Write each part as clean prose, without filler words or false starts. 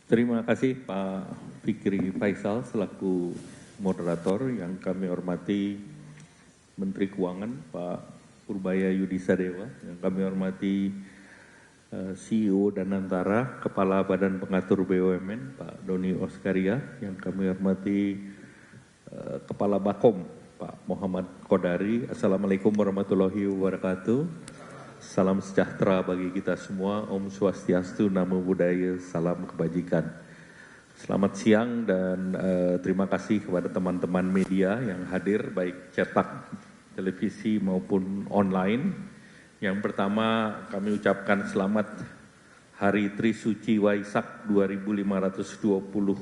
Terima kasih Pak Fikri Faisal selaku moderator, yang kami hormati Menteri Keuangan Pak Purbaya Yudisadewa, yang kami hormati CEO Danantara, Kepala Badan Pengatur BUMN Pak Doni Oskaria, yang kami hormati Kepala Bakom Pak Muhammad Kodari. Assalamualaikum warahmatullahi wabarakatuh. Salam sejahtera bagi kita semua. Om Swastiastu, Namo Buddhaya, salam kebajikan. Selamat siang dan terima kasih kepada teman-teman media yang hadir, baik cetak, televisi maupun online. Yang pertama kami ucapkan selamat Hari Trisuci Waisak 2520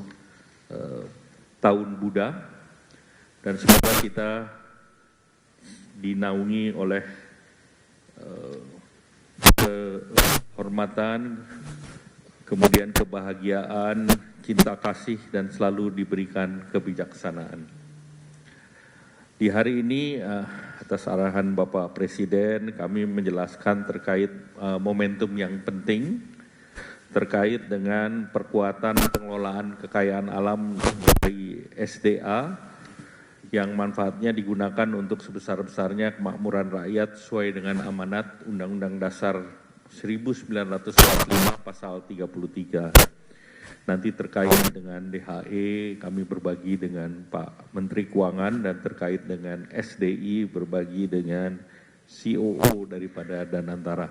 tahun Buddha, dan semoga kita dinaungi oleh kehormatan, kemudian kebahagiaan, cinta kasih, dan selalu diberikan kebijaksanaan. Di hari ini, atas arahan Bapak Presiden, kami menjelaskan terkait momentum yang penting terkait dengan perkuatan pengelolaan kekayaan alam dari SDA, yang manfaatnya digunakan untuk sebesar-besarnya kemakmuran rakyat sesuai dengan amanat Undang-Undang Dasar 1945 pasal 33. Nanti terkait dengan DHE kami berbagi dengan Pak Menteri Keuangan, dan terkait dengan SDI berbagi dengan COO daripada Danantara.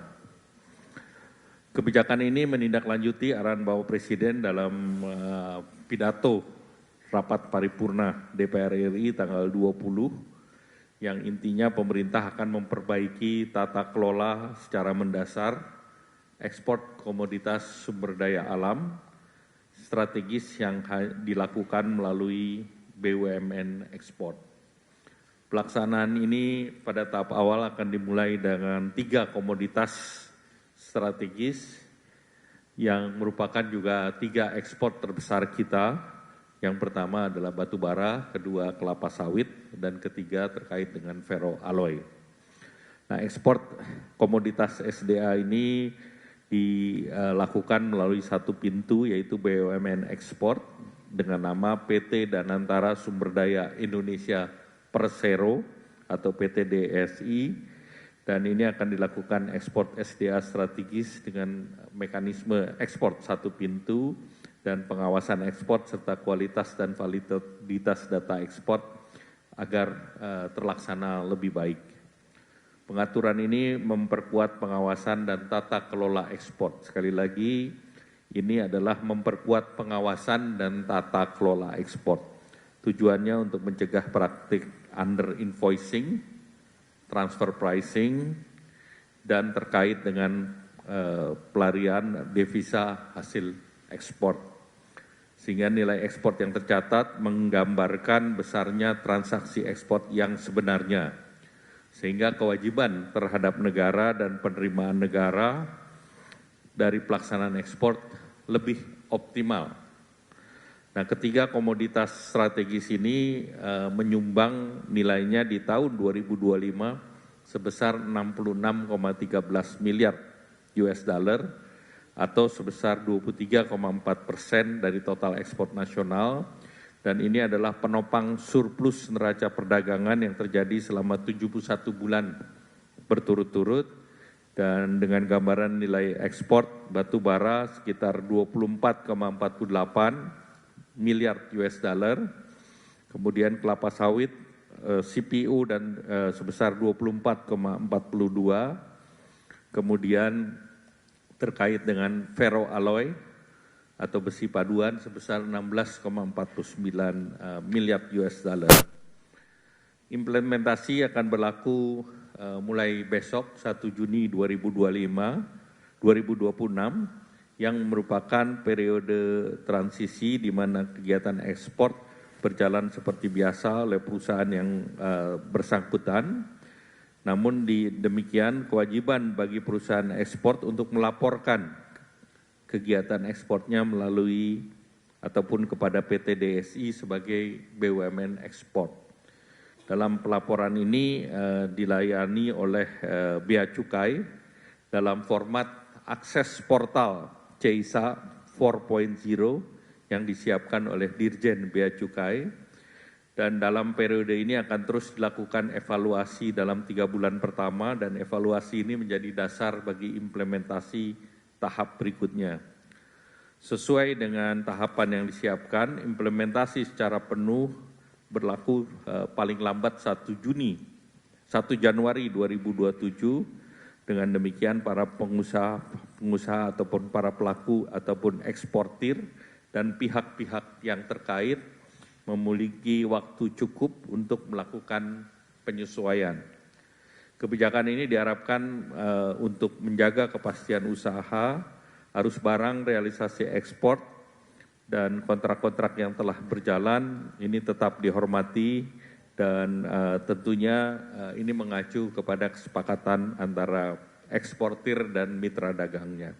Kebijakan ini menindaklanjuti arahan Bapak Presiden dalam pidato rapat paripurna DPR RI tanggal 20, yang intinya pemerintah akan memperbaiki tata kelola secara mendasar ekspor komoditas sumber daya alam strategis yang dilakukan melalui BUMN ekspor. Pelaksanaan ini pada tahap awal akan dimulai dengan 3 komoditas strategis yang merupakan juga 3 ekspor terbesar kita. Yang pertama adalah batu bara, kedua kelapa sawit, dan ketiga terkait dengan ferroalloy. Nah, ekspor komoditas SDA ini dilakukan melalui satu pintu, yaitu BUMN Ekspor dengan nama PT Danantara Sumber Daya Indonesia Persero atau PT DSI, dan ini akan dilakukan ekspor SDA strategis dengan mekanisme ekspor satu pintu dan pengawasan ekspor serta kualitas dan validitas data ekspor agar terlaksana lebih baik. Pengaturan ini memperkuat pengawasan dan tata kelola ekspor. Sekali lagi, ini adalah memperkuat pengawasan dan tata kelola ekspor. Tujuannya untuk mencegah praktik under invoicing, transfer pricing, dan terkait dengan pelarian devisa hasil ekspor. Sehingga nilai ekspor yang tercatat menggambarkan besarnya transaksi ekspor yang sebenarnya, sehingga kewajiban terhadap negara dan penerimaan negara dari pelaksanaan ekspor lebih optimal. Nah, ketiga komoditas strategis ini menyumbang nilainya di tahun 2025 sebesar 66,13 miliar US dollar, atau sebesar 23,4% dari total ekspor nasional, dan ini adalah penopang surplus neraca perdagangan yang terjadi selama 71 bulan berturut-turut, dan dengan gambaran nilai ekspor batu bara sekitar 24,48 miliar US dollar, kemudian kelapa sawit CPO dan sebesar 24,42, kemudian terkait dengan ferroalloy atau besi paduan sebesar 16,49 miliar US dollar. Implementasi akan berlaku mulai besok 1 Juni 2026 yang merupakan periode transisi di mana kegiatan ekspor berjalan seperti biasa oleh perusahaan yang bersangkutan. Namun demikian kewajiban bagi perusahaan ekspor untuk melaporkan kegiatan ekspornya melalui ataupun kepada PT DSI sebagai BUMN ekspor. Dalam pelaporan ini dilayani oleh Bea Cukai dalam format akses portal CISA 4.0 yang disiapkan oleh Dirjen Bea Cukai, dan dalam periode ini akan terus dilakukan evaluasi dalam 3 bulan pertama, dan evaluasi ini menjadi dasar bagi implementasi tahap berikutnya. Sesuai dengan tahapan yang disiapkan, implementasi secara penuh berlaku paling lambat 1 Januari 2027. Dengan demikian para pengusaha ataupun para pelaku ataupun eksportir dan pihak-pihak yang terkait memiliki waktu cukup untuk melakukan penyesuaian. Kebijakan ini diharapkan untuk menjaga kepastian usaha, arus barang, realisasi ekspor, dan kontrak-kontrak yang telah berjalan ini tetap dihormati, dan tentunya ini mengacu kepada kesepakatan antara eksportir dan mitra dagangnya.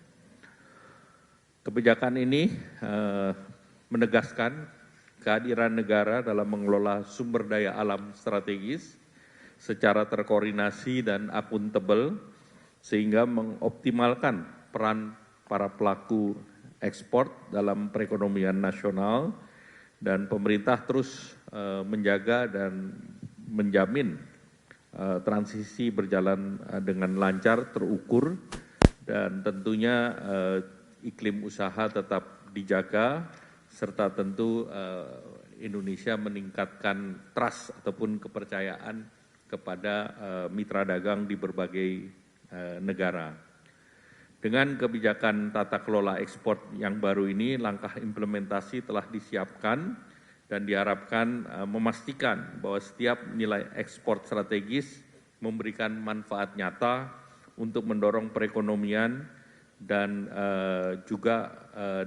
Kebijakan ini menegaskan kehadiran negara dalam mengelola sumber daya alam strategis secara terkoordinasi dan akuntabel, sehingga mengoptimalkan peran para pelaku ekspor dalam perekonomian nasional, dan pemerintah terus menjaga dan menjamin transisi berjalan dengan lancar, terukur, dan tentunya iklim usaha tetap dijaga, serta tentu Indonesia meningkatkan trust ataupun kepercayaan kepada mitra dagang di berbagai negara. Dengan kebijakan tata kelola ekspor yang baru ini, langkah implementasi telah disiapkan dan diharapkan memastikan bahwa setiap nilai ekspor strategis memberikan manfaat nyata untuk mendorong perekonomian dan juga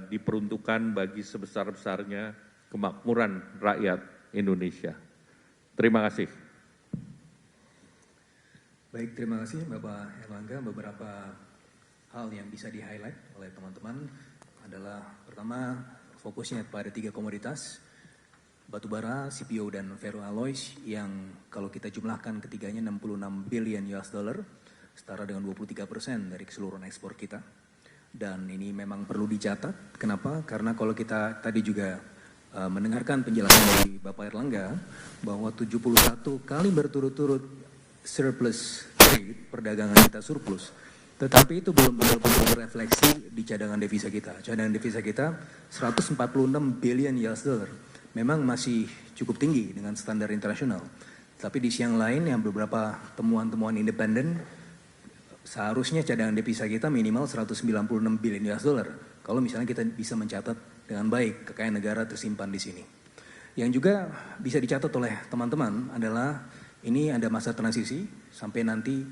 diperuntukkan bagi sebesar-besarnya kemakmuran rakyat Indonesia. Terima kasih. Baik, terima kasih Bapak Erlangga. Beberapa hal yang bisa di-highlight oleh teman-teman adalah pertama, fokusnya pada 3 komoditas, batubara, CPO, dan ferroalloys, yang kalau kita jumlahkan ketiganya 66 billion US dollar, setara dengan 23% dari keseluruhan ekspor kita. Dan ini memang perlu dicatat. Kenapa? Karena kalau kita tadi juga mendengarkan penjelasan dari Bapak Erlangga, bahwa 71 kali berturut-turut surplus trade, perdagangan kita surplus, tetapi itu belum benar-benar refleksi di cadangan devisa kita. Cadangan devisa kita 146 billion US dollar. Memang masih cukup tinggi dengan standar internasional. Tapi di siang lain yang beberapa temuan-temuan independen, seharusnya cadangan devisa kita minimal 196 billion US dollar. Kalau misalnya kita bisa mencatat dengan baik kekayaan negara tersimpan di sini. Yang juga bisa dicatat oleh teman-teman adalah ini ada masa transisi sampai nanti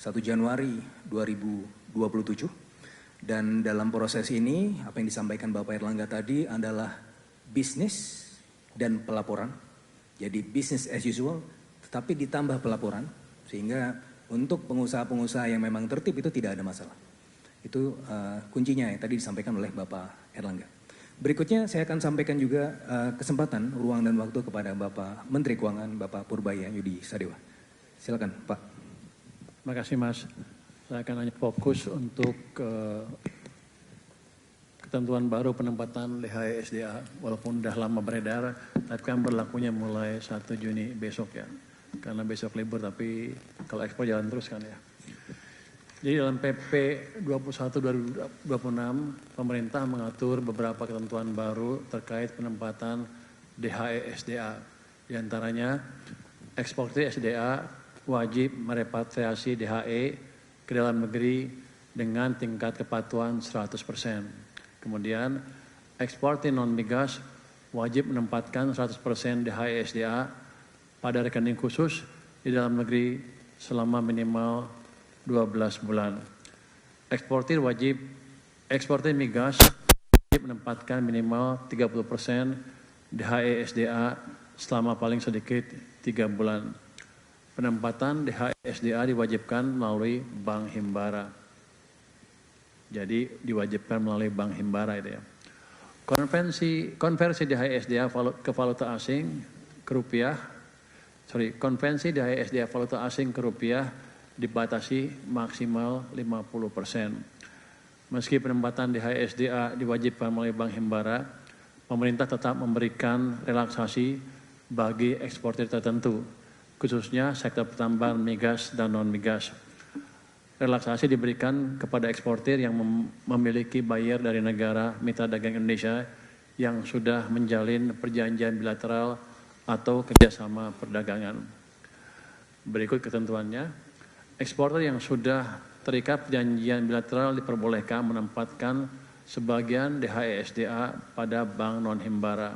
1 Januari 2027. Dan dalam proses ini, apa yang disampaikan Bapak Erlangga tadi adalah bisnis dan pelaporan. Jadi business as usual, tetapi ditambah pelaporan, sehingga untuk pengusaha-pengusaha yang memang tertib itu tidak ada masalah. Itu kuncinya yang tadi disampaikan oleh Bapak Erlangga. Berikutnya saya akan sampaikan juga kesempatan, ruang dan waktu kepada Bapak Menteri Keuangan, Bapak Purbaya Yudi Sadewa. Silakan Pak. Terima kasih Mas. Saya akan hanya fokus untuk ketentuan baru penempatan DHE SDA, walaupun sudah lama beredar, tapi kan berlakunya mulai 1 Juni besok ya. Karena besok libur, tapi kalau ekspor jalan terus kan ya. Jadi dalam PP 21/2026, pemerintah mengatur beberapa ketentuan baru terkait penempatan DHE SDA. Di antaranya, eksportir SDA wajib merepatriasi DHE ke dalam negeri dengan tingkat kepatuhan 100%. Kemudian, eksportir non-migas wajib menempatkan 100% DHE SDA pada rekening khusus di dalam negeri selama minimal 12 bulan. Eksportir migas wajib menempatkan minimal 30% DHE SDA selama paling sedikit 3 bulan. Penempatan DHE SDA diwajibkan melalui Bank Himbara. Jadi diwajibkan melalui Bank Himbara itu ya. Konversi DHE SDA ke valuta asing ke rupiah, konversi DHE SDA valuta asing ke rupiah dibatasi maksimal 50%. Meski penempatan DHI/SDA diwajibkan oleh Bank Himbara, pemerintah tetap memberikan relaksasi bagi eksportir tertentu, khususnya sektor pertambangan migas dan non-migas. Relaksasi diberikan kepada eksportir yang memiliki buyer dari negara mitra dagang Indonesia yang sudah menjalin perjanjian bilateral atau kerjasama perdagangan. Berikut ketentuannya, eksportir yang sudah terikat perjanjian bilateral diperbolehkan menempatkan sebagian DHI/SDA pada bank non-Himbara.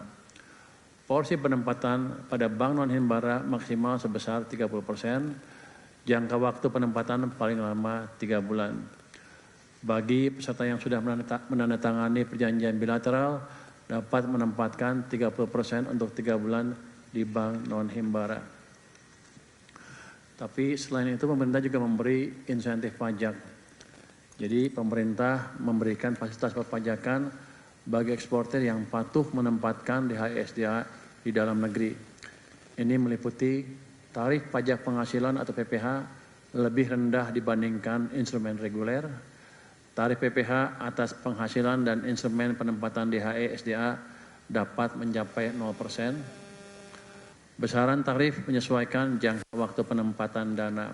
Porsi penempatan pada bank non-Himbara maksimal sebesar 30%, jangka waktu penempatan paling lama 3 bulan. Bagi peserta yang sudah menandatangani perjanjian bilateral, dapat menempatkan 30% untuk 3 bulan di bank non-Himbara. Tapi selain itu pemerintah juga memberi insentif pajak. Jadi pemerintah memberikan fasilitas perpajakan bagi eksportir yang patuh menempatkan DHI/SDA di dalam negeri. Ini meliputi tarif pajak penghasilan atau PPH lebih rendah dibandingkan instrumen reguler. Tarif PPH atas penghasilan dan instrumen penempatan DHI/SDA dapat mencapai 0%. Besaran tarif menyesuaikan jangka waktu penempatan dana.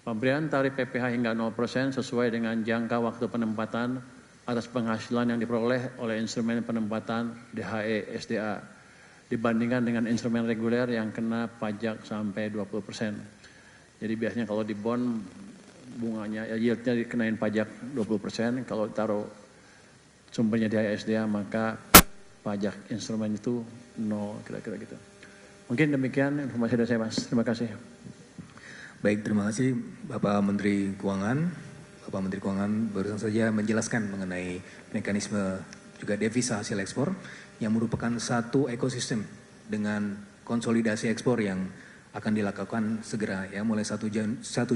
Pemberian tarif PPH hingga 0% sesuai dengan jangka waktu penempatan atas penghasilan yang diperoleh oleh instrumen penempatan DHI/SDA dibandingkan dengan instrumen reguler yang kena pajak sampai 20%. Jadi biasanya kalau di bond bunganya, yieldnya dikenain pajak 20%, kalau taruh sumbernya DHI/SDA maka pajak instrumen itu 0, kira-kira gitu. Mungkin demikian informasi dari saya, Mas. Terima kasih. Baik, terima kasih Bapak Menteri Keuangan. Bapak Menteri Keuangan barusan saja menjelaskan mengenai mekanisme juga devisa hasil ekspor yang merupakan satu ekosistem dengan konsolidasi ekspor yang akan dilakukan segera ya mulai 1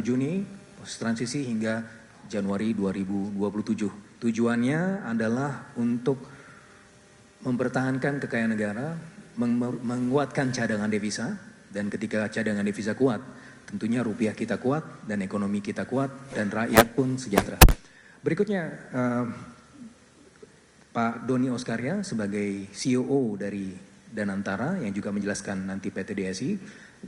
Juni proses transisi hingga Januari 2027. Tujuannya adalah untuk mempertahankan kekayaan negara, menguatkan cadangan devisa, dan ketika cadangan devisa kuat, tentunya rupiah kita kuat dan ekonomi kita kuat dan rakyat pun sejahtera. Berikutnya Pak Doni Oskarya sebagai CEO dari Danantara yang juga menjelaskan nanti PT DSI,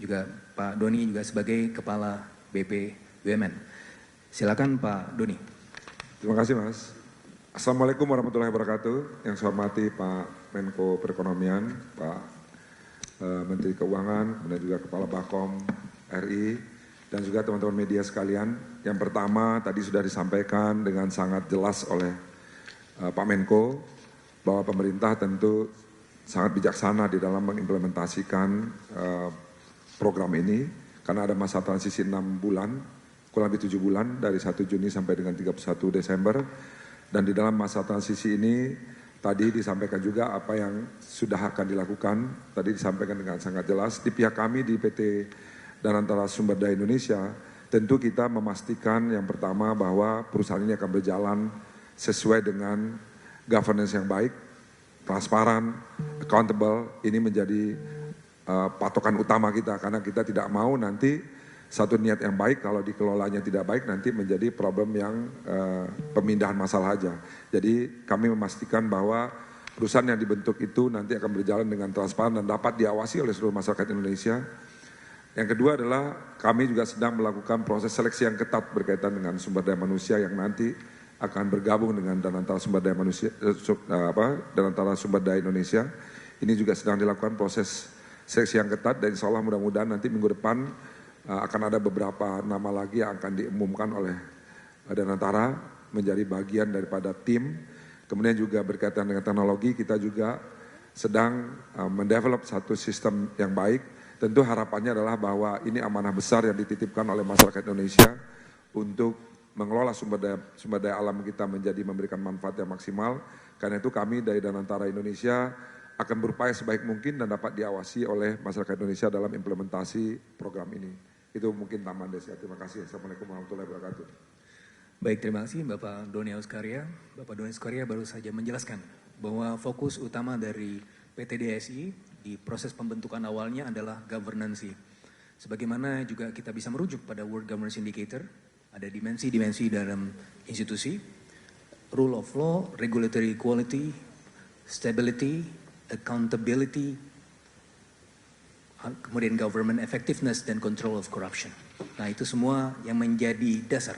juga Pak Doni juga sebagai Kepala BP BUMN. Silakan Pak Doni. Terima kasih Mas. Assalamualaikum warahmatullahi wabarakatuh. Yang saya hormati Pak Menko Perekonomian, Pak Menteri Keuangan, kemudian juga Kepala Bakom RI, dan juga teman-teman media sekalian. Yang pertama tadi sudah disampaikan dengan sangat jelas oleh Pak Menko bahwa pemerintah tentu sangat bijaksana di dalam mengimplementasikan program ini karena ada masa transisi 6 bulan, kurang lebih 7 bulan dari 1 Juni sampai dengan 31 Desember. Dan di dalam masa transisi ini tadi disampaikan juga apa yang sudah akan dilakukan, tadi disampaikan dengan sangat jelas. Di pihak kami di PT Danantara Sumber Daya Indonesia, tentu kita memastikan yang pertama bahwa perusahaan ini akan berjalan sesuai dengan governance yang baik, transparan, accountable. Ini menjadi patokan utama kita karena kita tidak mau nanti satu niat yang baik kalau dikelolanya tidak baik nanti menjadi problem yang pemindahan masalah aja. Jadi kami memastikan bahwa perusahaan yang dibentuk itu nanti akan berjalan dengan transparan dan dapat diawasi oleh seluruh masyarakat Indonesia. Yang kedua adalah kami juga sedang melakukan proses seleksi yang ketat berkaitan dengan sumber daya manusia yang nanti akan bergabung dengan Danantara Sumber Daya Manusia, Danantara Sumber Daya Indonesia. Ini juga sedang dilakukan proses seleksi yang ketat dan insya Allah mudah-mudahan nanti minggu depan akan ada beberapa nama lagi yang akan diumumkan oleh Danantara menjadi bagian daripada tim. Kemudian juga berkaitan dengan teknologi kita juga sedang mendevelop satu sistem yang baik. Tentu harapannya adalah bahwa ini amanah besar yang dititipkan oleh masyarakat Indonesia untuk mengelola sumber daya alam kita menjadi memberikan manfaat yang maksimal. Karena itu kami dari Danantara Indonesia akan berupaya sebaik mungkin dan dapat diawasi oleh masyarakat Indonesia dalam implementasi program ini. Itu mungkin tambahan dari saya. Terima kasih. Assalamualaikum warahmatullahi wabarakatuh. Baik, terima kasih Bapak Doni Oskarya. Bapak Doni Oskarya baru saja menjelaskan bahwa fokus utama dari PT DSI di proses pembentukan awalnya adalah governance. Sebagaimana juga kita bisa merujuk pada World Governance Indicator, ada dimensi-dimensi dalam institusi. rule of law, regulatory equality, stability, accountability, kemudian government effectiveness dan control of corruption. Nah, itu semua yang menjadi dasar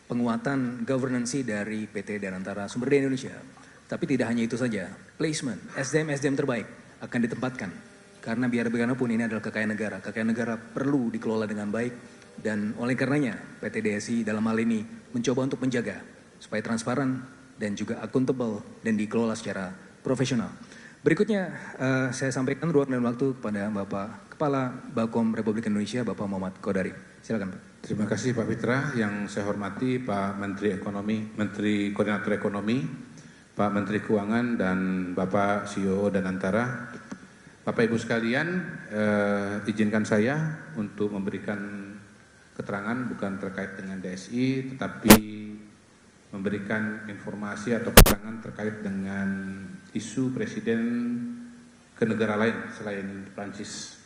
penguatan governance dari PT Danantara Sumber Daya Indonesia. Tapi tidak hanya itu saja, placement, SDM terbaik akan ditempatkan. Karena biar bagaimanapun ini adalah kekayaan negara perlu dikelola dengan baik, dan oleh karenanya PT DSI dalam hal ini mencoba untuk menjaga supaya transparan dan juga accountable dan dikelola secara profesional. Berikutnya saya sampaikan ruang dan waktu kepada Bapak Kepala Bakom Republik Indonesia, Bapak Muhammad Kodari. Silakan Pak. Terima kasih Pak Fitra. Yang saya hormati Pak Menteri Ekonomi, Menteri Koordinator Ekonomi, Pak Menteri Keuangan, dan Bapak CEO Danantara. Bapak Ibu sekalian, izinkan saya untuk memberikan keterangan bukan terkait dengan DSI, tetapi memberikan informasi atau keterangan terkait dengan isu Presiden ke negara lain selain Prancis.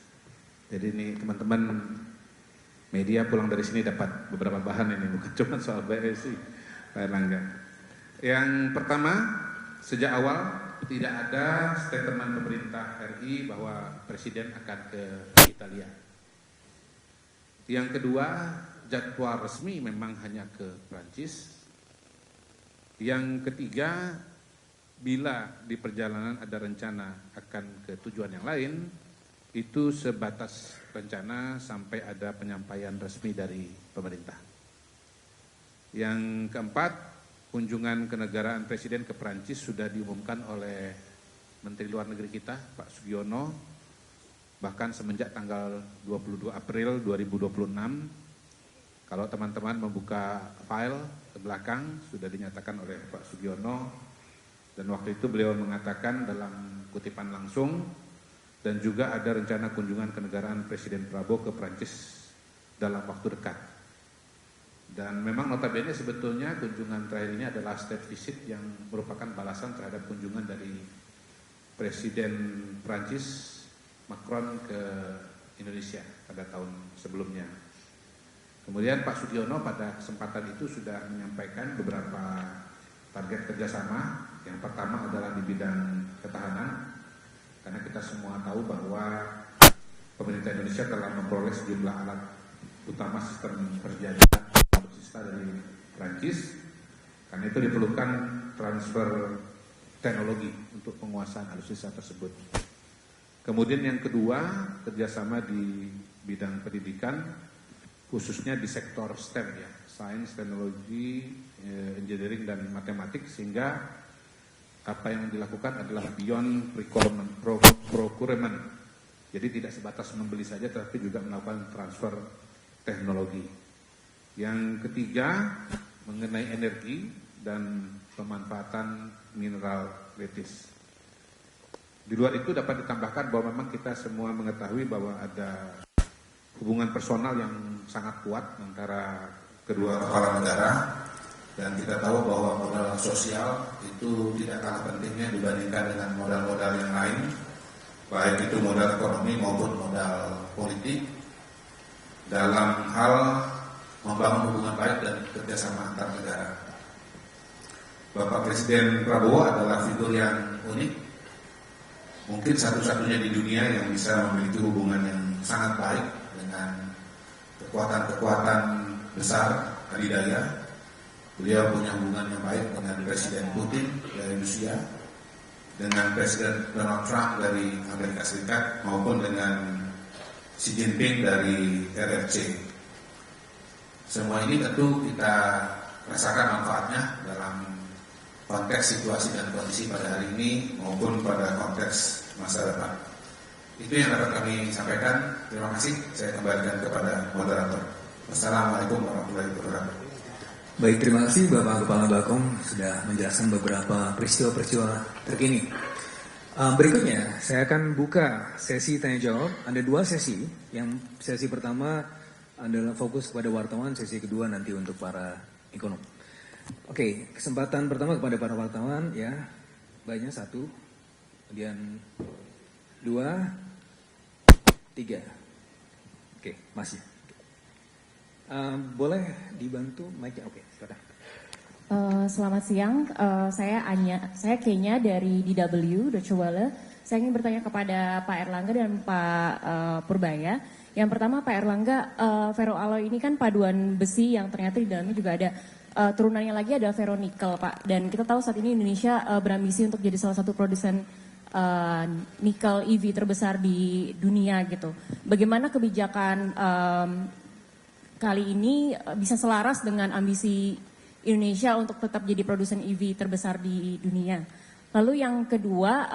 Jadi ini teman-teman media pulang dari sini dapat beberapa bahan ini, bukan cuma soal DSI, Pak Erlangga. Yang pertama, sejak awal tidak ada statement pemerintah RI bahwa Presiden akan ke Italia. Yang kedua, jadwal resmi memang hanya ke Prancis. Yang ketiga, bila di perjalanan ada rencana akan ke tujuan yang lain, itu sebatas rencana sampai ada penyampaian resmi dari pemerintah. Yang keempat, kunjungan kenegaraan Presiden ke Prancis sudah diumumkan oleh Menteri Luar Negeri kita, Pak Sugiono, bahkan semenjak tanggal 22 April 2026. Kalau teman-teman membuka file ke belakang, sudah dinyatakan oleh Pak Sugiono, dan waktu itu beliau mengatakan dalam kutipan langsung, dan juga ada rencana kunjungan kenegaraan Presiden Prabowo ke Prancis dalam waktu dekat. Dan memang notabene sebetulnya kunjungan terakhir ini adalah state visit yang merupakan balasan terhadap kunjungan dari Presiden Prancis Macron ke Indonesia pada tahun sebelumnya. Kemudian Pak Sugiono pada kesempatan itu sudah menyampaikan beberapa target kerjasama. Yang pertama adalah di bidang ketahanan, karena kita semua tahu bahwa pemerintah Indonesia telah memperoleh sejumlah alat utama sistem persenjataan alutsista dari Prancis. Karena itu diperlukan transfer teknologi untuk penguasaan alutsista tersebut. Kemudian yang kedua, kerjasama di bidang pendidikan, khususnya di sektor STEM ya, Science, Teknologi, Engineering, dan Matematik, sehingga apa yang dilakukan adalah beyond procurement. Jadi tidak sebatas membeli saja, tetapi juga melakukan transfer teknologi. Yang ketiga, mengenai energi dan pemanfaatan mineral kritis. Di luar itu dapat ditambahkan bahwa memang kita semua mengetahui bahwa ada hubungan personal yang sangat kuat antara kedua kepala negara, dan kita tahu bahwa modal sosial itu tidak kalah pentingnya dibandingkan dengan modal-modal yang lain, baik itu modal ekonomi maupun modal politik, dalam hal membangun hubungan baik dan kerjasama antar negara. Bapak Presiden Prabowo adalah figur yang unik, mungkin satu-satunya di dunia yang bisa memiliki hubungan yang sangat baik dengan kekuatan-kekuatan besar adidaya. Beliau punya hubungan yang baik dengan Presiden Putin dari Rusia, dengan Presiden Donald Trump dari Amerika Serikat, maupun dengan Xi Jinping dari RRC. Semua ini tentu kita rasakan manfaatnya dalam konteks situasi dan kondisi pada hari ini maupun pada konteks masa depan. Itu yang dapat kami sampaikan. Terima kasih. Saya kembalikan kepada moderator. Wassalamualaikum warahmatullahi wabarakatuh. Baik, terima kasih Bapak Kepala Bakom sudah menjelaskan beberapa peristiwa-peristiwa terkini. Berikutnya, saya akan buka sesi tanya jawab. Ada dua sesi. Yang sesi pertama adalah fokus kepada wartawan, sesi kedua nanti untuk para ekonom. Oke, kesempatan pertama kepada para wartawan ya, banyak 1, kemudian 2, 3. Oke, masih. Boleh dibantu mic-nya? Oke, silakan. Selamat siang, saya Kenya dari DW, Deutsche Welle. Saya ingin bertanya kepada Pak Erlangga dan Pak Purbaya. Yang pertama Pak Erlangga, ferroalloy ini kan paduan besi yang ternyata di dalamnya juga ada turunannya lagi ada ferronikel Pak. Dan kita tahu saat ini Indonesia berambisi untuk jadi salah satu produsen nikel EV terbesar di dunia gitu. Bagaimana kebijakan kali ini bisa selaras dengan ambisi Indonesia untuk tetap jadi produsen EV terbesar di dunia? Lalu yang kedua,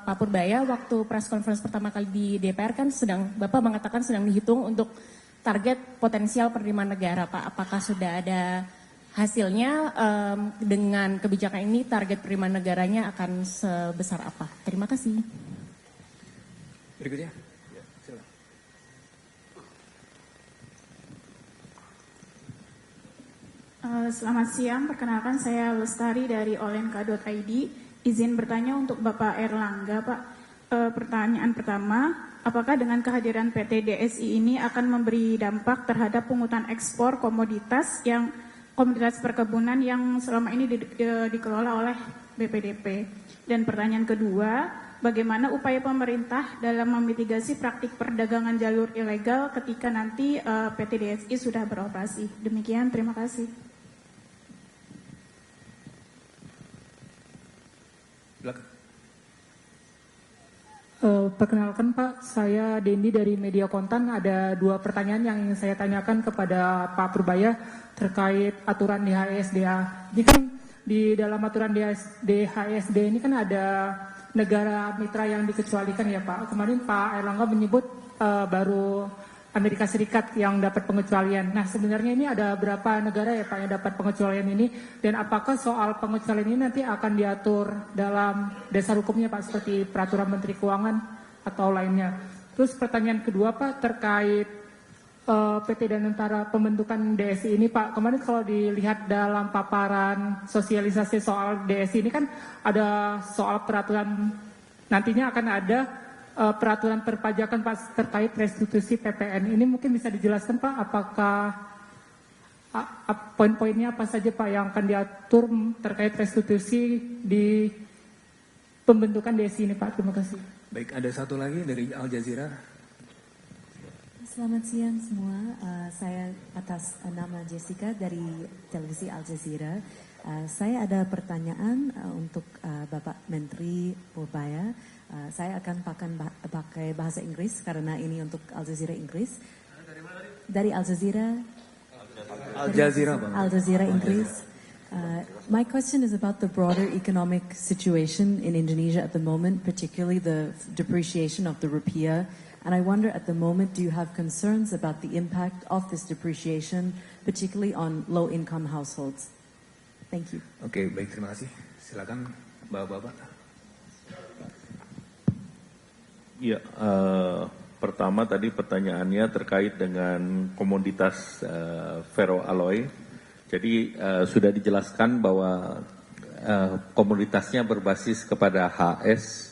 Pak Purbaya, waktu press conference pertama kali di DPR kan Bapak mengatakan sedang dihitung untuk target potensial penerimaan negara, Pak. Apakah sudah ada hasilnya dengan kebijakan ini target penerimaan negaranya akan sebesar apa? Terima kasih. Berikutnya. Ya, silakan. Selamat siang, perkenalkan saya Lestari dari olenka.id. Izin bertanya untuk Bapak Erlangga, Pak. Pertanyaan pertama, apakah dengan kehadiran PT DSI ini akan memberi dampak terhadap pungutan ekspor komoditas perkebunan yang selama ini dikelola oleh BPDP? Dan pertanyaan kedua, bagaimana upaya pemerintah dalam memitigasi praktik perdagangan jalur ilegal ketika nanti PT DSI sudah beroperasi? Demikian, terima kasih. Perkenalkan Pak, saya Dendi dari Media Kontan. Ada dua pertanyaan yang ingin saya tanyakan kepada Pak Purbaya terkait aturan DHSDA. Ini kan di dalam aturan DHSDA ini kan ada negara mitra yang dikecualikan ya Pak. Kemarin Pak Erlangga menyebut baru Amerika Serikat yang dapat pengecualian. Nah sebenarnya ini ada berapa negara ya Pak yang dapat pengecualian ini? Dan apakah soal pengecualian ini nanti akan diatur dalam dasar hukumnya Pak seperti peraturan Menteri Keuangan atau lainnya? Terus pertanyaan kedua Pak terkait PT Danantara pembentukan DSI ini Pak. Kemarin kalau dilihat dalam paparan sosialisasi soal DSI ini kan ada soal peraturan nantinya akan ada peraturan perpajakan Pak terkait restitusi PPN. Ini mungkin bisa dijelaskan Pak, apakah poin-poinnya apa saja Pak yang akan diatur terkait restitusi di pembentukan DSI ini Pak. Terima kasih. Baik, ada satu lagi dari Al Jazeera. Selamat siang semua, saya atas nama Jessica dari televisi Al Jazeera. Saya ada pertanyaan untuk Bapak Menteri Purbaya. Saya akan pakai bahasa Inggris karena ini untuk Al Jazeera Inggris. Dari Al Jazeera. Al Jazeera, Bang. Al Jazeera Inggris. My question is about the broader economic situation in Indonesia at the moment, particularly the depreciation of the rupiah. And I wonder at the moment, do you have concerns about the impact of this depreciation, particularly on low-income households? Thank you. Oke, baik, terima kasih. Silakan, Bapak-bapak. Ya, pertama tadi pertanyaannya terkait dengan komoditas ferroalloy. Jadi sudah dijelaskan bahwa komoditasnya berbasis kepada HS.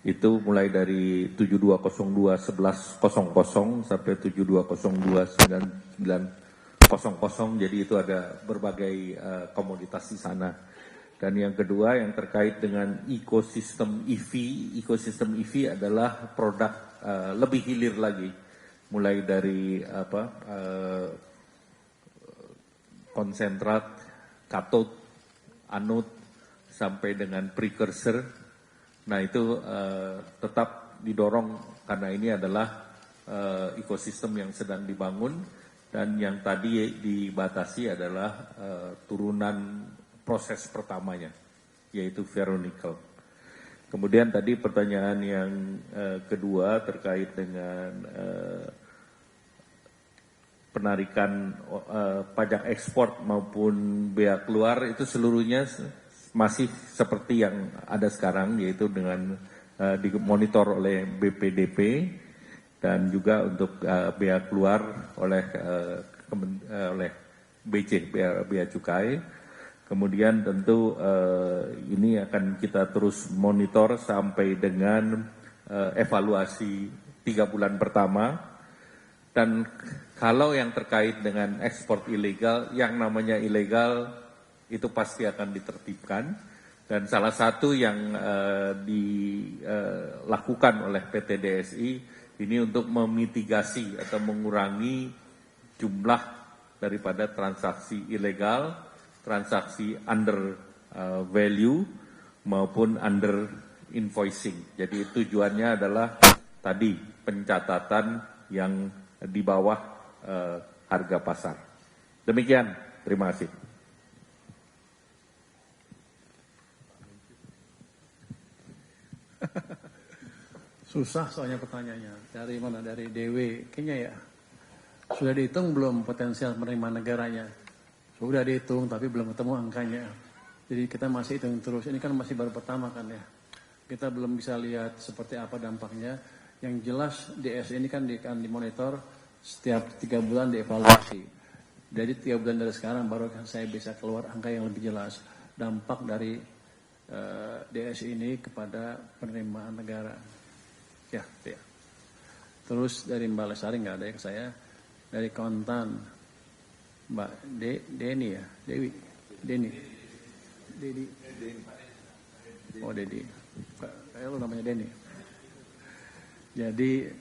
Itu mulai dari 7202-1100 sampai 7202-9900. Jadi itu ada berbagai komoditas di sana. Dan yang kedua yang terkait dengan ekosistem EV. Ekosistem EV adalah produk lebih hilir lagi. Mulai dari konsentrat, katode, anode, sampai dengan precursor. Nah itu tetap didorong karena ini adalah ekosistem yang sedang dibangun dan yang tadi dibatasi adalah turunan proses pertamanya yaitu ferronikel. Kemudian tadi pertanyaan yang kedua terkait dengan penarikan pajak ekspor maupun bea keluar itu seluruhnya masih seperti yang ada sekarang, yaitu dengan dimonitor oleh BPDP dan juga untuk bea keluar oleh BC, bea cukai. Kemudian tentu ini akan kita terus monitor sampai dengan evaluasi 3 bulan pertama. Dan kalau yang terkait dengan ekspor ilegal, yang namanya ilegal itu pasti akan ditertibkan. Dan salah satu yang dilakukan oleh PT DSI ini untuk memitigasi atau mengurangi jumlah daripada transaksi ilegal, transaksi under value maupun under invoicing. Jadi tujuannya adalah tadi pencatatan yang di bawah harga pasar. Demikian, terima kasih. Susah soalnya pertanyaannya. Dari mana? Dari DW. Kayaknya ya. Sudah dihitung belum potensial penerimaan negaranya? Sudah dihitung tapi belum ketemu angkanya. Jadi kita masih hitung terus. Ini kan masih baru pertama kan ya. Kita belum bisa lihat seperti apa dampaknya. Yang jelas DS ini kan dimonitor setiap 3 bulan dievaluasi. Jadi 3 bulan dari sekarang baru saya bisa keluar angka yang lebih jelas. Dampak dari DS ini kepada penerimaan negara. Ya. Terus dari Mbak Lestari nggak ada ya ke saya. Dari kontan Mbak Deni ya, Deni. Oh Dedi. Kayak lu namanya Deni. Jadi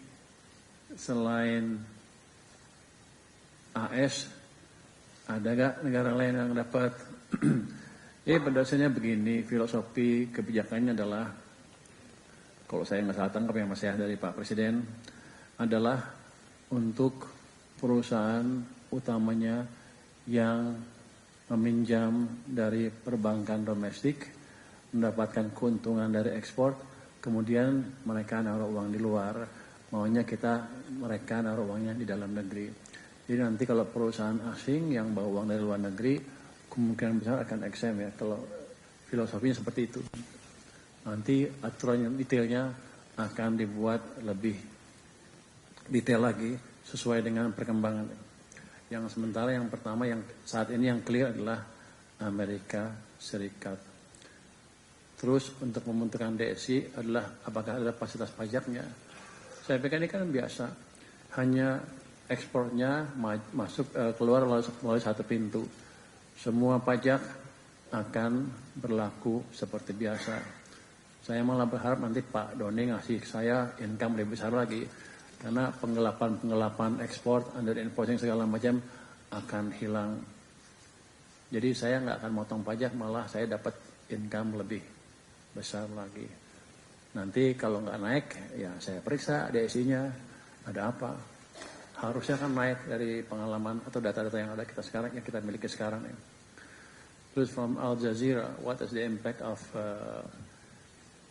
selain AS ada gak negara lain yang dapat? Pada dasarnya begini, filosofi kebijakannya adalah, kalau saya nggak salah tangkap yang masih dari Pak Presiden, adalah untuk perusahaan utamanya yang meminjam dari perbankan domestik, mendapatkan keuntungan dari ekspor, kemudian mereka naruh uang di luar, maunya mereka naruh uangnya di dalam negeri. Jadi nanti kalau perusahaan asing yang bawa uang dari luar negeri, kemungkinan besar akan exempt ya, kalau filosofinya seperti itu. Nanti aturan yang detailnya akan dibuat lebih detail lagi sesuai dengan perkembangan. Yang sementara yang pertama yang saat ini yang clear adalah Amerika Serikat. Terus untuk membentukkan DSI adalah apakah ada fasilitas pajaknya. Saya pikir ini kan biasa, hanya ekspornya masuk keluar melalui satu pintu. Semua pajak akan berlaku seperti biasa. Saya malah berharap nanti Pak Doni ngasih saya income lebih besar lagi. Karena penggelapan ekspor, under invoicing segala macam akan hilang. Jadi saya nggak akan motong pajak, malah saya dapat income lebih besar lagi. Nanti kalau nggak naik, ya saya periksa DSI-nya ada apa. Harusnya kan naik dari pengalaman atau data-data yang ada kita sekarang, yang kita miliki sekarang ya. Terus from Al Jazeera, what is the impact of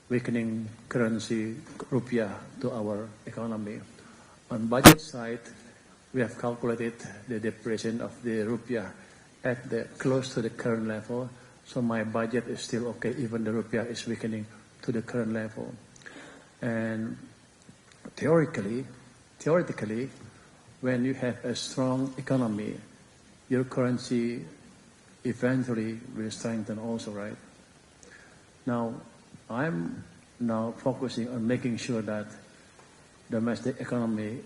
weakening currency rupiah to our economy? On budget side, we have calculated the depreciation of the rupiah at close to the current level. So my budget is still okay, even the rupiah is weakening to the current level. And theoretically, when you have a strong economy, your currency eventually will strengthen also, right? Now, I'm now focusing on making sure that domestic economy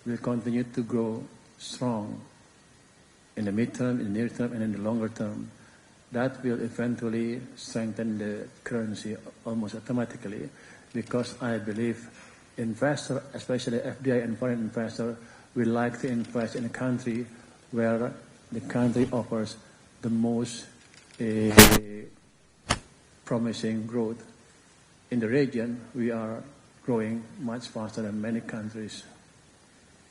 will continue to grow strong in the midterm, in the near term, and in the longer term. That will eventually strengthen the currency almost automatically, because I believe investors, especially FDI and foreign investors, will like to invest in a country where the country offers the most promising growth. In the region, we are growing much faster than many countries.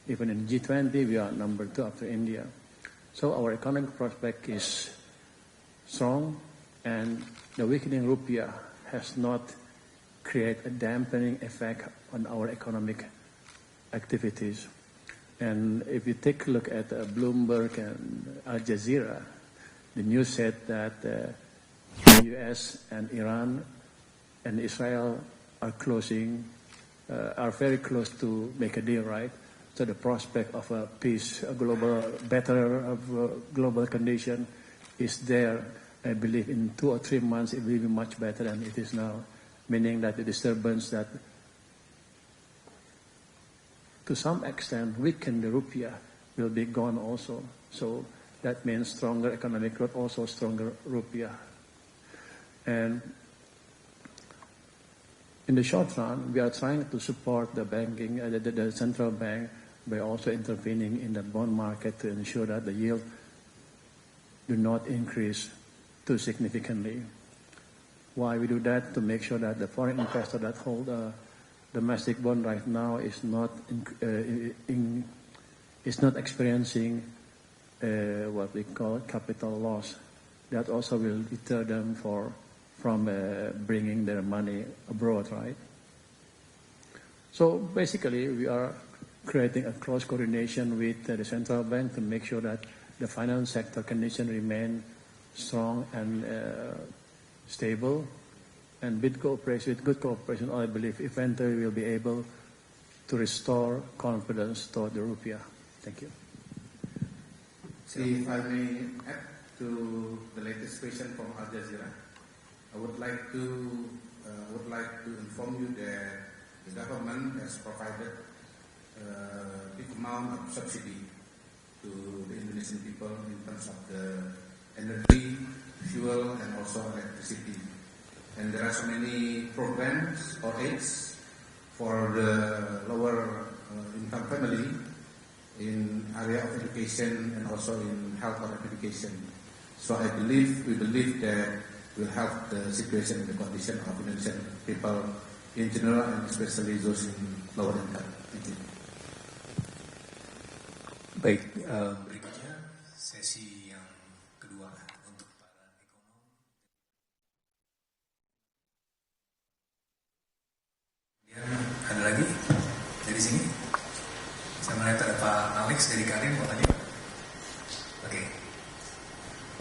Even in G20, we are number 2 after India. So our economic prospect is strong, and the weakening rupiah has not created a dampening effect on our economic activities. And if you take a look at Bloomberg and Al Jazeera, the news said that the US and Iran and Israel are very close to make a deal, right? So the prospect of a peace, a global condition is there. I believe in 2 or 3 months it will be much better than it is now, meaning that the disturbance that to some extent weaken the rupiah will be gone also. So That means stronger economic growth, also stronger rupiah. And in the short run, we are trying to support the banking, the central bank, by also intervening in the bond market to ensure that the yield do not increase too significantly. Why we do that? To make sure that the foreign investor that hold a domestic bond right now is not experiencing what we call capital loss. That also will deter them from bringing their money abroad, right? So basically, we are creating a close coordination with the central bank to make sure that the finance sector condition remain strong and stable. And with good cooperation, I believe eventually we'll be able to restore confidence toward the rupiah. Thank you. If I may add to the latest question from Al Jazeera, I would like to inform you that the government has provided a big amount of subsidy to the Indonesian people in terms of the energy, fuel, and also electricity. And there are so many programs or aids for the lower income family in area of education and also in health or education. So we believe that will help the situation and the condition of Indonesian people in general and especially those in lower income. Thank you. Baik, berikutnya sesi yang kedua untuk para ekonom. Kemudian ada lagi dari sini. Saya melihat ada Pak Alex dari Karim mau tanya. Oke.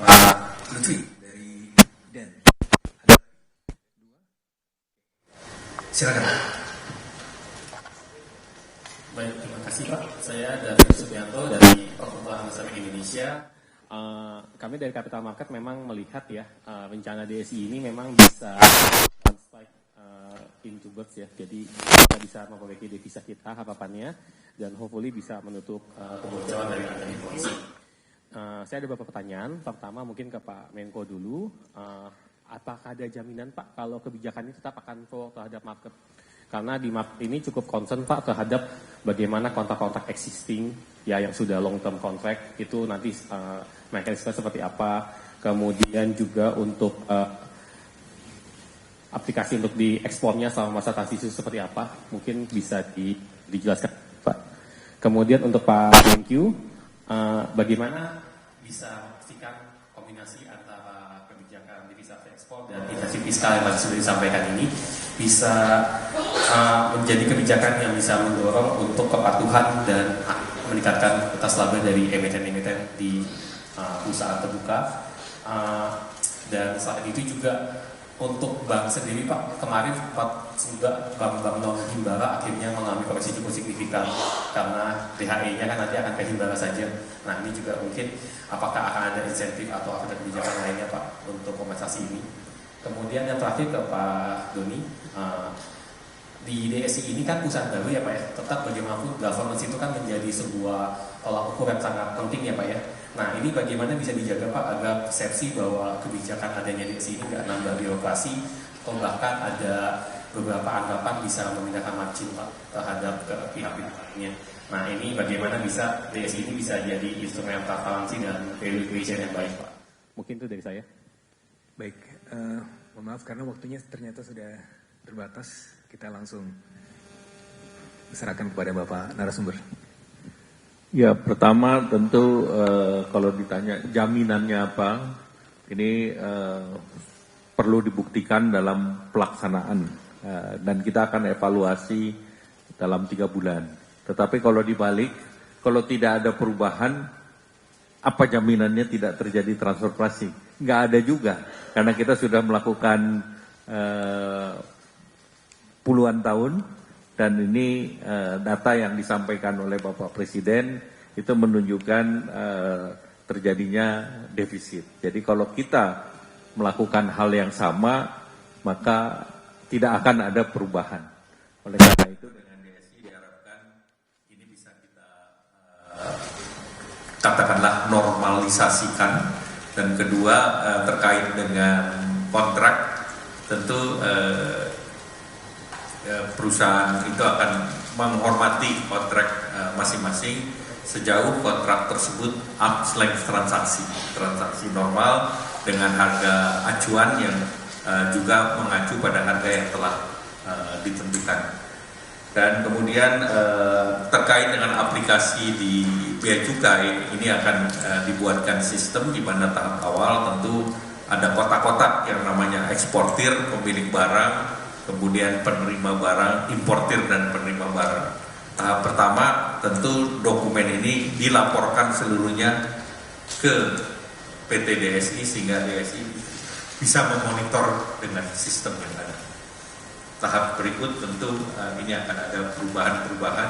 Pak Lutfi dari Dan. Ada dua. Silakan. Baik, terima kasih Pak. Saya David Subianto dari Perkumpulan Masyarakat Indonesia. Kami dari Capital Market memang melihat ya rencana DSI ini memang bisa translate into birds ya. Jadi kita bisa memperbaiki devisa kita harapannya dan hopefully bisa menutup kebocoran dari anggaran polisi. Saya ada beberapa pertanyaan. Pertama mungkin ke Pak Menko dulu. Apakah ada jaminan Pak kalau kebijakan ini tetap akan pro terhadap market? Karena di market ini cukup concern Pak terhadap bagaimana kontrak-kontrak existing ya yang sudah long term contract itu nanti mekanisme seperti apa. Kemudian juga untuk aplikasi untuk diekspornya selama masa transisi seperti apa. Mungkin bisa dijelaskan Pak. Kemudian untuk Pak Menkyu, bagaimana bisa memastikan kombinasi antara kebijakan devisa ekspor dan investasi fiskal yang sudah disampaikan ini bisa menjadi kebijakan yang bisa mendorong untuk kepatuhan dan meningkatkan kualitas laba dari emiten-emiten di perusahaan terbuka. Dan selain itu juga untuk bank sendiri Pak, kemarin juga bank-bank non himbara akhirnya mengalami koreksi cukup signifikan karena DHE-nya kan nanti akan ke himbara saja. Nah ini juga mungkin apakah akan ada insentif atau ada kebijakan lainnya Pak untuk kompensasi ini. Kemudian yang terakhir ke Pak Doni, di DSI ini kan perusahaan baru ya Pak ya, tetap bagaimanapun governance itu kan menjadi sebuah tolak ukur yang sangat penting ya Pak ya. Nah ini bagaimana bisa dijaga Pak agar persepsi bahwa kebijakan adanya DSI ini nggak nambah birokrasi atau bahkan ada beberapa anggapan bisa memindahkan margin Pak terhadap pihak-pihak lainnya. Nah ini bagaimana bisa DSI ini bisa jadi instrumen transparansi dan value creation yang baik Pak. Mungkin itu dari saya. Baik, mohon maaf karena waktunya ternyata sudah terbatas. Kita langsung serahkan kepada Bapak narasumber. Ya, pertama tentu kalau ditanya jaminannya apa, ini perlu dibuktikan dalam pelaksanaan dan kita akan evaluasi dalam 3 bulan. Tetapi kalau dibalik, kalau tidak ada perubahan, apa jaminannya tidak terjadi transformasi? Nggak ada juga, karena kita sudah melakukan puluhan tahun dan ini data yang disampaikan oleh Bapak Presiden itu menunjukkan terjadinya defisit. Jadi kalau kita melakukan hal yang sama maka tidak akan ada perubahan. Oleh karena itu dengan DSI diharapkan ini bisa kita katakanlah normalisasikan, dan kedua terkait dengan kontrak, tentu perusahaan itu akan menghormati kontrak masing-masing sejauh kontrak tersebut arm's length transaksi normal dengan harga acuan yang juga mengacu pada harga yang telah ditentukan. Dan kemudian terkait dengan aplikasi di Bea Cukai, ini akan dibuatkan sistem di mana tahap awal tentu ada kotak-kotak yang namanya eksportir, pemilik barang, kemudian penerima barang, importir dan penerima barang. Tahap pertama tentu dokumen ini dilaporkan seluruhnya ke PT DSI sehingga DSI bisa memonitor dengan sistem yang ada. Tahap berikut tentu ini akan ada perubahan-perubahan,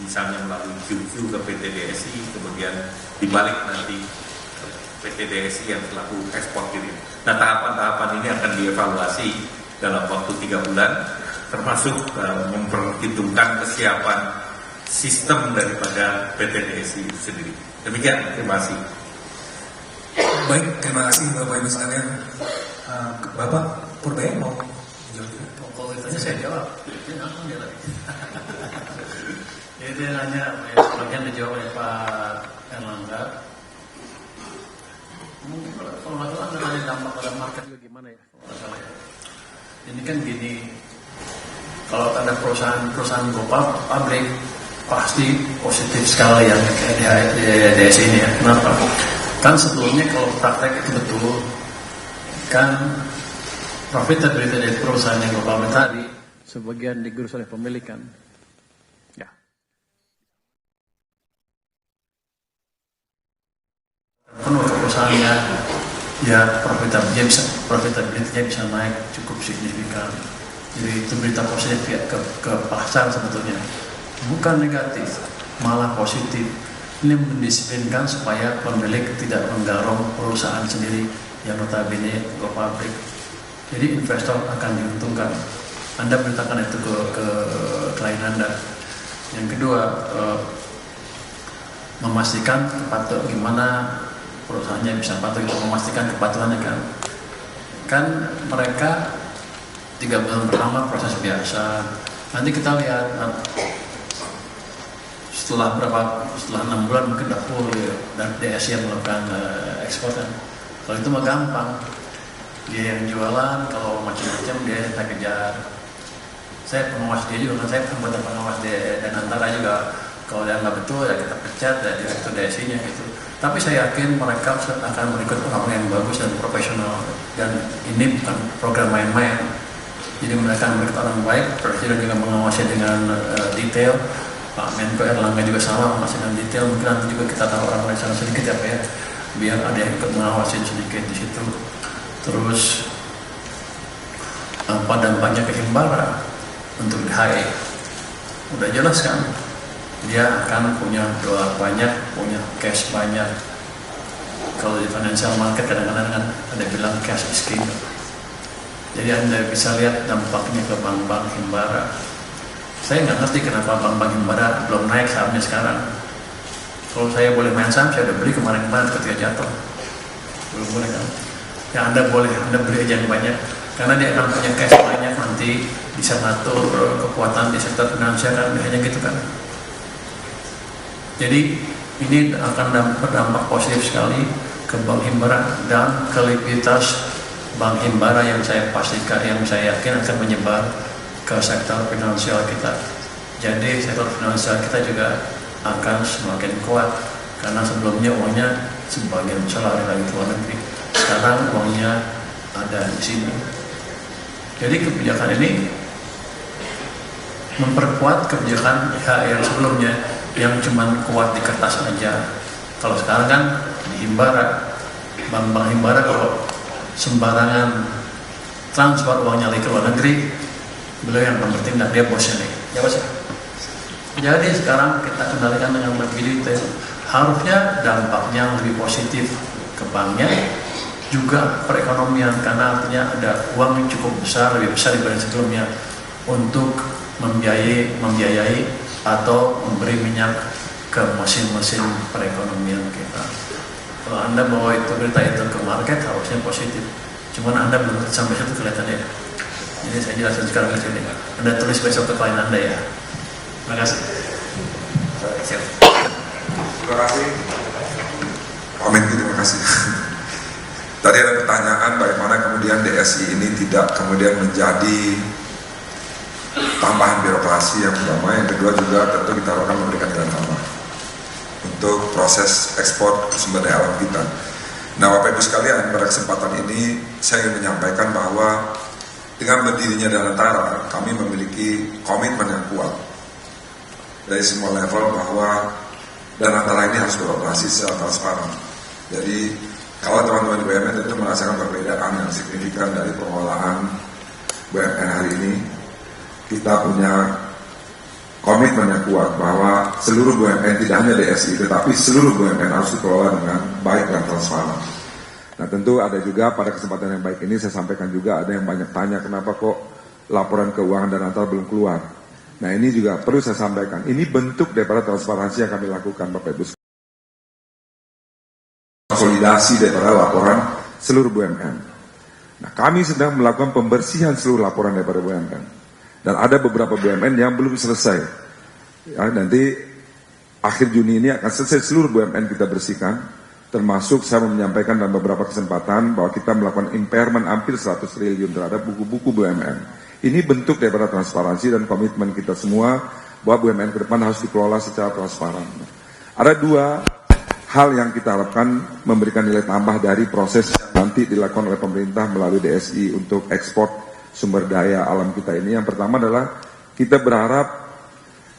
misalnya melalui QQ ke PT DSI, kemudian dibalik nanti PT DSI yang selaku ekspor kirim. Nah, tahapan-tahapan ini akan dievaluasi dalam waktu 3 bulan, termasuk memperhitungkan kesiapan sistem daripada PT DSI itu sendiri. Demikian, terima kasih. Baik, terima kasih Bapak Ibu sekalian. Bapak Purbaya mau jawab juga? Kalau ditanya saya jawab, dia langsung dia lagi. Jadi dia nanya, sebagian dijawab oleh Pak Erlangga. Mungkin kalau nggak salah nanya dampak pada market juga gimana ya? Kalau nggak salah ya. Ini kan gini, kalau ada perusahaan global pabrik pasti positif sekali yang kayak di DSI ini ya. Kenapa? Kan sebelumnya kalau praktek itu betul, kan profitability dari perusahaan yang global tadi sebagian digerus oleh pemilik kan. Ya. Penuh ke perusahaannya, ya profitability-nya bisa naik cukup signifikan. Jadi itu berita positif ya ke pasar sebetulnya. Bukan negatif, malah positif. Ini mendisiplinkan supaya pemilik tidak menggarong perusahaan sendiri yang notabene ke pabrik. Jadi investor akan diuntungkan. Anda beritakan itu ke klien Anda. Yang kedua, memastikan gimana perusahaannya bisa patuh, itu memastikan kepatuhannya kan. Kan mereka 3 bulan pertama proses biasa. Nanti kita lihat setelah 6 bulan mungkin udah full ya, dan DSI yang melakukan ekspor kan. Kalau itu mah gampang, dia yang jualan, kalau macam-macam dia kita kejar. Saya pengawas dia juga kan, saya anggota pengawas dia, dan antara juga kalau dia nggak betul ya kita pecat ya direktur DSI-nya gitu. Tapi saya yakin mereka akan berikut orang yang bagus dan profesional, dan ini bukan program main-main. Jadi mereka berikut orang baik, presiden juga mengawasi dengan detail. Pak Menko Erlangga juga sama menghasilkan detail. Mungkin nanti juga kita tahu orang lain sana sedikit ya Pak ya, biar ada yang ikut mengawasin sedikit di situ. Terus apa dampaknya ke Himbara untuk DHE udah jelas kan, dia akan punya dolar banyak, punya cash banyak. Kalau di financial market kadang-kadang kan ada bilang cash is king. Jadi Anda bisa lihat dampaknya ke bank-bank Himbara. Saya nggak ngerti kenapa bank-bank Himbara belum naik sahamnya sekarang. Kalau saya boleh main saham, saya udah beli kemarin-kemarin ketika jatuh. Belum boleh kan? Ya Anda boleh, Anda beli aja yang banyak. Karena dia akan punya cash banyak, nanti bisa ngatur kekuatan di sektor finansial kan, hanya gitu kan. Jadi ini akan berdampak positif sekali ke Bank Himbara dan ke likuiditas Bank Himbara yang saya pastikan, yang saya yakin akan menyebar ke sektor finansial kita. Jadi sektor finansial kita juga akan semakin kuat karena sebelumnya uangnya sebagian besar lari lagi ke luar negeri. Sekarang uangnya ada di sini. Jadi kebijakan ini memperkuat kebijakan IHE yang sebelumnya yang cuma kuat di kertas aja. Kalau sekarang kan di Himbara, bank-bank Himbara kalau sembarangan transfer uangnya lagi ke luar negeri, beliau yang bertindak, dia bosnya nih, ya bos ya. Jadi sekarang kita kendalikan dengan lebih detail. Harusnya dampaknya lebih positif ke banknya, juga perekonomian, karena artinya ada uang yang cukup besar, lebih besar dibanding sebelumnya untuk membiayai atau memberi minyak ke mesin-mesin perekonomian kita. Kalau Anda bawa itu berita itu ke market harusnya positif. Cuman Anda belum sampai situ kelihatannya. Jadi saya jelasin sekarang ke sini. Anda tulis besok ke klien Anda ya. Terima kasih. Terima kasih. Terima kasih. Tadi ada pertanyaan bagaimana kemudian DSI ini tidak kemudian menjadi tambahan birokrasi yang pertama, yang kedua juga tentu kita akan memberikan nilai tambah untuk proses ekspor sumber daya alam kita. Nah, Bapak Ibu sekalian, pada kesempatan ini saya ingin menyampaikan bahwa dengan berdirinya Danantara, kami memiliki komitmen yang kuat dari semua level bahwa Danantara ini harus beroperasi secara transparan. Jadi kalau teman-teman BUMN tentu merasakan perbedaan yang signifikan dari pengelolaan BUMN hari ini, kita punya komitmen yang kuat bahwa seluruh BUMN tidak hanya DSI, tetapi seluruh BUMN harus dikelola dengan baik dan transparan. Nah, tentu ada juga pada kesempatan yang baik ini saya sampaikan juga ada yang banyak tanya kenapa kok laporan keuangan Danantara belum keluar. Nah, ini juga perlu saya sampaikan. Ini bentuk daripada transparansi yang kami lakukan, Bapak Ibu. Konsolidasi daripada laporan seluruh BUMN. Nah, kami sedang melakukan pembersihan seluruh laporan daripada BUMN. Dan ada beberapa BUMN yang belum selesai. Ya, nanti akhir Juni ini akan selesai seluruh BUMN kita bersihkan. Termasuk saya menyampaikan dalam beberapa kesempatan bahwa kita melakukan impairment hampir 100 triliun terhadap buku-buku BUMN. Ini bentuk daripada transparansi dan komitmen kita semua bahwa BUMN ke depan harus dikelola secara transparan. Ada dua hal yang kita harapkan memberikan nilai tambah dari proses nanti dilakukan oleh pemerintah melalui DSI untuk ekspor sumber daya alam kita ini. Yang pertama adalah kita berharap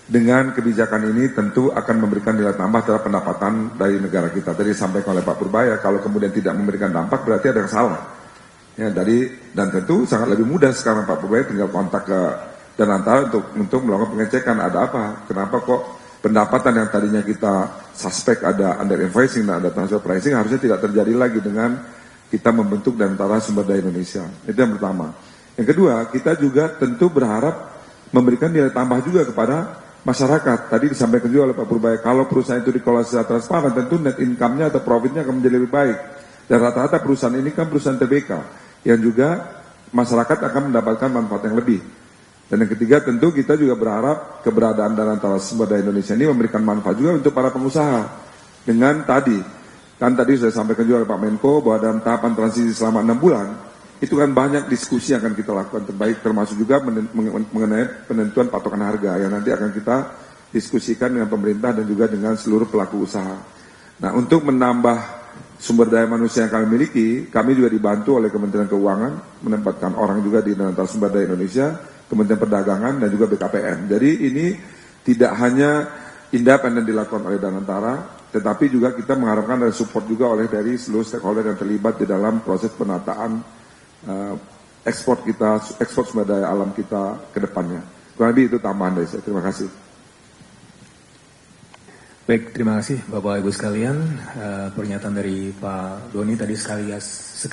dengan kebijakan ini tentu akan memberikan nilai tambah terhadap pendapatan dari negara kita. Tadi disampaikan oleh Pak Purbaya, kalau kemudian tidak memberikan dampak berarti ada yang salah. Ya, dan tentu sangat lebih mudah sekarang Pak Purbaya tinggal kontak ke Danantara untuk melakukan pengecekan ada apa, kenapa kok pendapatan yang tadinya kita suspek ada under invoicing dan ada transfer pricing harusnya tidak terjadi lagi dengan kita membentuk Danantara Sumber Daya Indonesia. Itu yang pertama. Yang kedua, kita juga tentu berharap memberikan nilai tambah juga kepada masyarakat. Tadi disampaikan juga oleh Pak Purbaya, kalau perusahaan itu dikelola secara transparan, tentu net income-nya atau profit-nya akan menjadi lebih baik. Dan rata-rata perusahaan ini kan perusahaan TBK, yang juga masyarakat akan mendapatkan manfaat yang lebih. Dan yang ketiga, tentu kita juga berharap keberadaan Danantara Sumber Daya Indonesia ini memberikan manfaat juga untuk para pengusaha. Dengan tadi sudah sampaikan juga oleh Pak Menko, bahwa dalam tahapan transisi selama 6 bulan, itu kan banyak diskusi yang akan kita lakukan terbaik, termasuk juga mengenai penentuan patokan harga yang nanti akan kita diskusikan dengan pemerintah dan juga dengan seluruh pelaku usaha. Nah, untuk menambah sumber daya manusia yang kami miliki, kami juga dibantu oleh Kementerian Keuangan, menempatkan orang juga di Danantara Sumber Daya Indonesia, Kementerian Perdagangan, dan juga BKPM. Jadi ini tidak hanya independen dilakukan oleh Danantara, tetapi juga kita mengharapkan ada support juga oleh dari seluruh stakeholder yang terlibat di dalam proses penataan ekspor sumber daya alam kita ke depannya. Kurang lebih itu tambahan dari saya. Terima kasih. Baik, terima kasih Bapak Ibu sekalian. Pernyataan dari Pak Doni tadi sekaligus